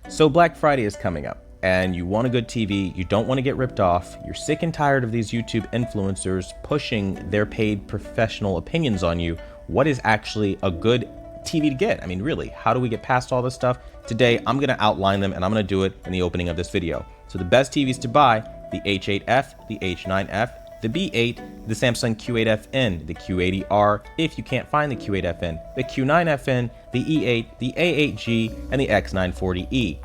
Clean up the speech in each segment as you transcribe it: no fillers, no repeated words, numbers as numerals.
So Black Friday is coming up and you want a good TV, you don't want to get ripped off, you're sick and tired of these YouTube influencers pushing their paid professional opinions on you. What is actually a good TV to get? I mean, really, how do we get past all this stuff? Today, I'm going to outline them and I'm going to do it in the opening of this video. So the best TVs to buy: the H8F, the H9F, the B8, the Samsung Q8FN, the Q80R if you can't find the Q8FN, the Q9FN, the E8, the A8G, and the X940E.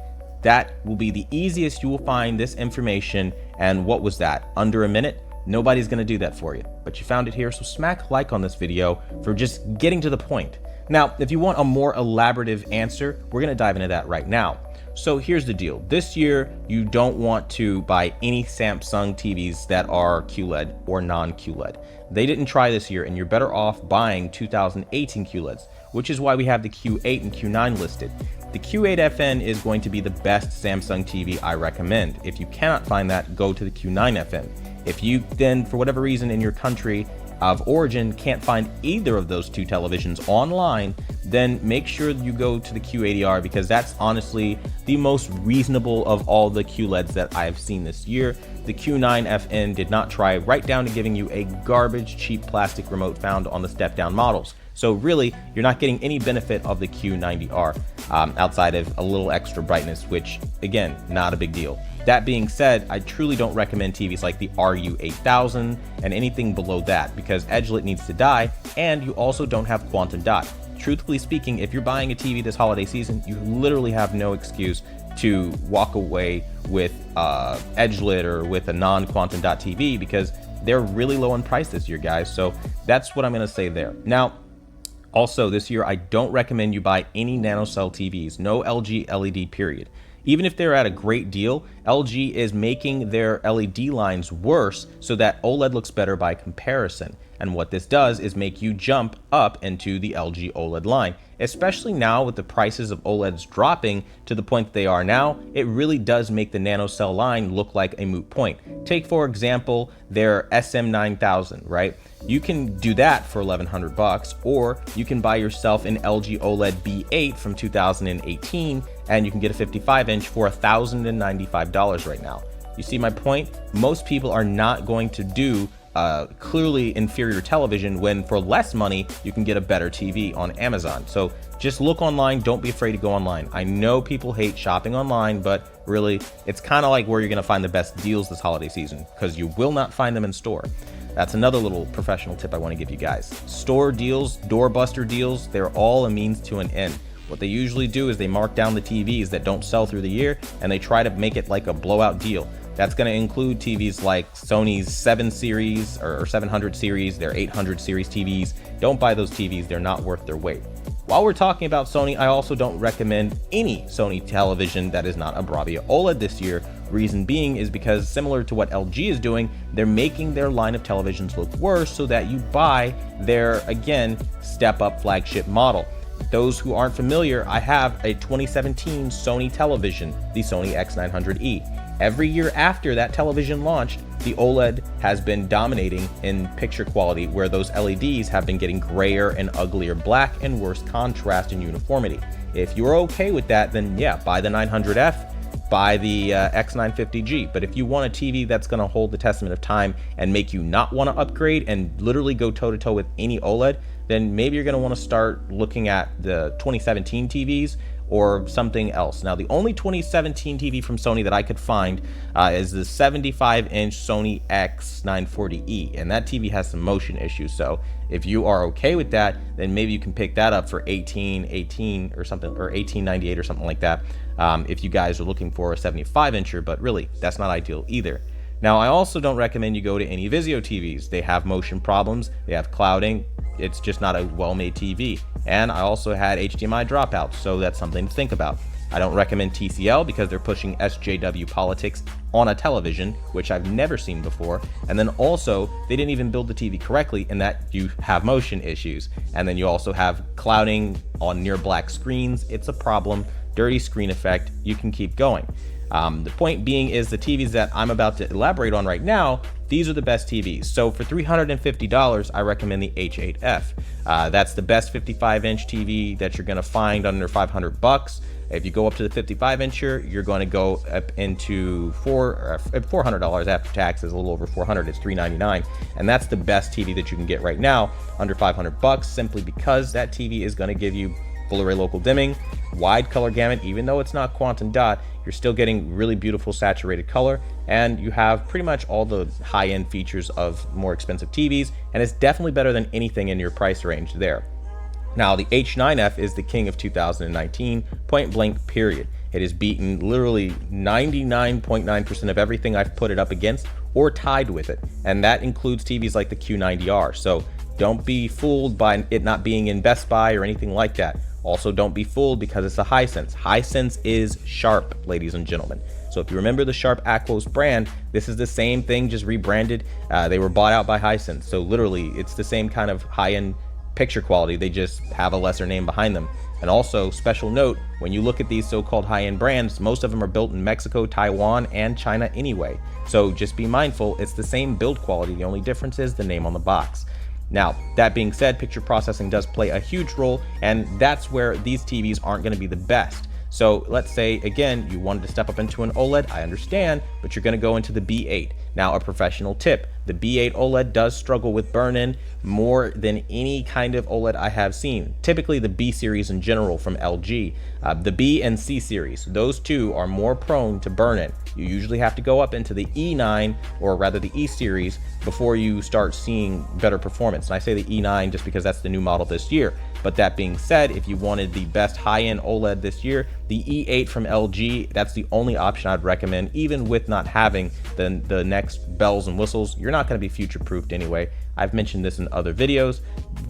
That will be the easiest you will find this information. And what was that? Under a minute? Nobody's going to do that for you, but you found it here, so smack like on this video for just getting to the point. Now, if you want a more elaborative answer, we're going to dive into that right now. So here's the deal. This year, you don't want to buy any Samsung TVs that are QLED or non-QLED. They didn't try this year, and you're better off buying 2018 QLEDs, which is why we have the Q8 and Q9 listed. The Q8FN is going to be the best Samsung TV I recommend. If you cannot find that, go to the Q9FN. If you then, for whatever reason in your country of origin, can't find either of those two televisions online, then make sure you go to the Q80R, because that's honestly the most reasonable of all the QLEDs that I've seen this year. The Q9FN did not try, right down to giving you a garbage cheap plastic remote found on the step-down models. So really, you're not getting any benefit of the Q90R outside of a little extra brightness, which again, not a big deal. That being said, I truly don't recommend TVs like the RU8000 and anything below that, because edgelit needs to die, and you also don't have quantum dot. Truthfully speaking, if you're buying a TV this holiday season, you literally have no excuse to walk away with edgelit or with a non-quantum dot TV, because they're really low in price this year, guys. So that's what I'm going to say there. Now, also this year, I don't recommend you buy any nanocell TVs, no LG LED period. Even if they're at a great deal, LG is making their LED lines worse so that OLED looks better by comparison. And what this does is make you jump up into the LG OLED line. Especially now with the prices of OLEDs dropping to the point that they are now, it really does make the nanocell line look like a moot point. Take, for example, their SM9000, right? You can do that for $1,100, or you can buy yourself an LG OLED B8 from 2018, and you can get a 55-inch for $1,095 right now. You see my point? Most people are not going to do clearly inferior television when for less money you can get a better TV on Amazon. So just look online. Don't be afraid to go online. I know people hate shopping online, but really it's kind of like where you're going to find the best deals this holiday season, because you will not find them in store. That's another little professional tip I want to give you guys. Store deals, doorbuster deals, they're all a means to an end. What they usually do is they mark down the TVs that don't sell through the year, and they try to make it like a blowout deal. That's going to include TVs like Sony's 7 series or 700 series, their 800 series TVs. Don't buy those TVs. They're not worth their weight. While we're talking about Sony, I also don't recommend any Sony television that is not a Bravia OLED this year. Reason being is because, similar to what LG is doing, they're making their line of televisions look worse so that you buy their, again, step-up flagship model. Those who aren't familiar, I have a 2017 Sony television, the Sony X900E. Every year after that television launched, the OLED has been dominating in picture quality, where those LEDs have been getting grayer and uglier black and worse contrast and uniformity. If you're okay with that, then yeah, buy the 900F, buy the X950G. But if you want a TV that's going to hold the testament of time and make you not want to upgrade and literally go toe-to-toe with any OLED, then maybe you're going to want to start looking at the 2017 TVs or something else. Now, the only 2017 TV from Sony that I could find is the 75-inch Sony X940E, and that TV has some motion issues. So if you are okay with that, then maybe you can pick that up for $18.18 or something, or $18.98 or something like that, if you guys are looking for a 75-incher, but really, that's not ideal either. Now, I also don't recommend you go to any Vizio TVs. They have motion problems, they have clouding, it's just not a well-made TV. And I also had HDMI dropouts, so that's something to think about. I don't recommend TCL because they're pushing SJW politics on a television, which I've never seen before. And then also, they didn't even build the TV correctly in that you have motion issues. And then you also have clouding on near black screens. It's a problem. Dirty screen effect. You can keep going. The point being is the TVs that I'm about to elaborate on right now, these are the best TVs. So for $350, I recommend the H8F. That's the best 55-inch TV that you're gonna find under $500. If you go up to the 55-incher, you're going to go up into $400 after taxes, a little over 400. It's $399, and that's the best TV that you can get right now, under 500 bucks, simply because that TV is going to give you full array local dimming, wide color gamut. Even though it's not quantum dot, you're still getting really beautiful saturated color, and you have pretty much all the high-end features of more expensive TVs, and it's definitely better than anything in your price range there. Now, the H9F is the king of 2019, point blank period. It has beaten literally 99.9% of everything I've put it up against or tied with it, and that includes TVs like the Q90R. So don't be fooled by it not being in Best Buy or anything like that. Also, don't be fooled because it's a Hisense. Hisense is Sharp, ladies and gentlemen. So if you remember the Sharp Aquos brand, this is the same thing, just rebranded. They were bought out by Hisense. So literally, it's the same kind of high-end picture quality. They just have a lesser name behind them. And also, special note, when you look at these so-called high-end brands, most of them are built in Mexico, Taiwan, and China anyway. So just be mindful, it's the same build quality. The only difference is the name on the box. Now, that being said, picture processing does play a huge role, and that's where these TVs aren't going to be the best. So let's say, again, you wanted to step up into an OLED, I understand, but you're going to go into the B8. Now, a professional tip, the B8 OLED does struggle with burn-in more than any kind of OLED I have seen. Typically the B series in general from LG. The B and C series, those two are more prone to burn-in. You usually have to go up into the E9, or rather the E series, before you start seeing better performance. And I say the E9 just because that's the new model this year. But that being said, if you wanted the best high-end OLED this year, the E8 from LG, that's the only option I'd recommend, even with not having the next bells and whistles. You're not going to be future-proofed anyway. I've mentioned this in other videos.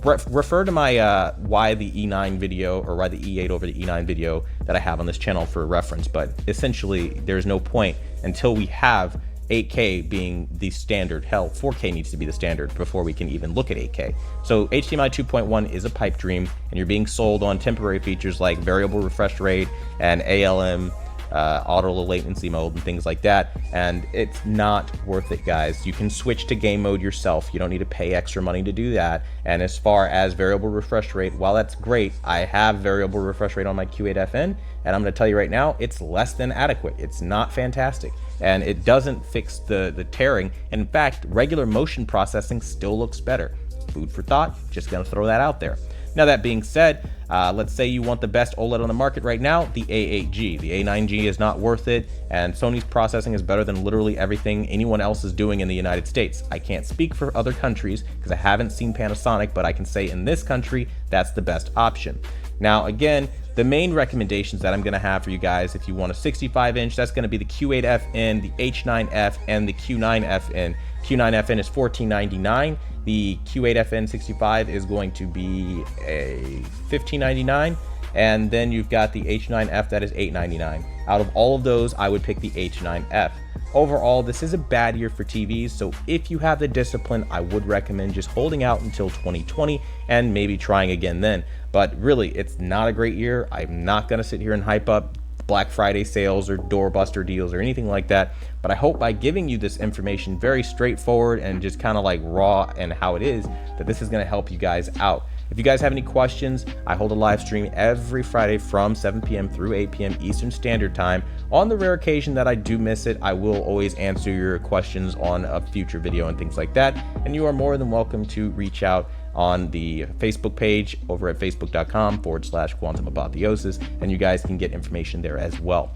Refer to my why the E9 video, or why the E8 over the E9 video that I have on this channel for reference. But essentially, there's no point until we have 8K being the standard. Hell, 4K needs to be the standard before we can even look at 8K. So HDMI 2.1 is a pipe dream, and you're being sold on temporary features like variable refresh rate and ALM, auto low latency mode and things like that, and it's not worth it, guys. You can switch to game mode yourself. You don't need to pay extra money to do that. And as far as variable refresh rate, while that's great, I have variable refresh rate on my Q8FN, and I'm going to tell you right now, it's less than adequate. It's not fantastic, and it doesn't fix the tearing. And in fact, regular motion processing still looks better. Food for thought, just going to throw that out there. Now, that being said, let's say you want the best OLED on the market right now, the A8G. The A9G is not worth it, and Sony's processing is better than literally everything anyone else is doing in the United States. I can't speak for other countries because I haven't seen Panasonic, but I can say in this country, that's the best option. Now, again, the main recommendations that I'm going to have for you guys, if you want a 65-inch, that's going to be the Q8FN, the H9F, and the Q9FN. Q9FN is $1499. The Q8FN 65 is going to be a $1599, and then you've got the H9F that is $899. Out of all of those, I would pick the H9F. Overall, this is a bad year for TVs, so if you have the discipline, I would recommend just holding out until 2020 and maybe trying again then. But really, it's not a great year. I'm not going to sit here and hype up Black Friday sales or doorbuster deals or anything like that, but I hope by giving you this information very straightforward and just kind of like raw and how it is, that this is going to help you guys out. If you guys have any questions, I hold a live stream every Friday from 7 p.m. through 8 p.m. Eastern Standard Time. On the rare occasion that I do miss it, I will always answer your questions on a future video and things like that, and you are more than welcome to reach out on the Facebook page over at facebook.com/quantum apotheosis, and you guys can get information there as well.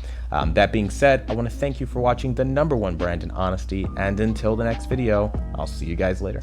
That being said, I want to thank you for watching the #1 brand in honesty, and until the next video, I'll see you guys later.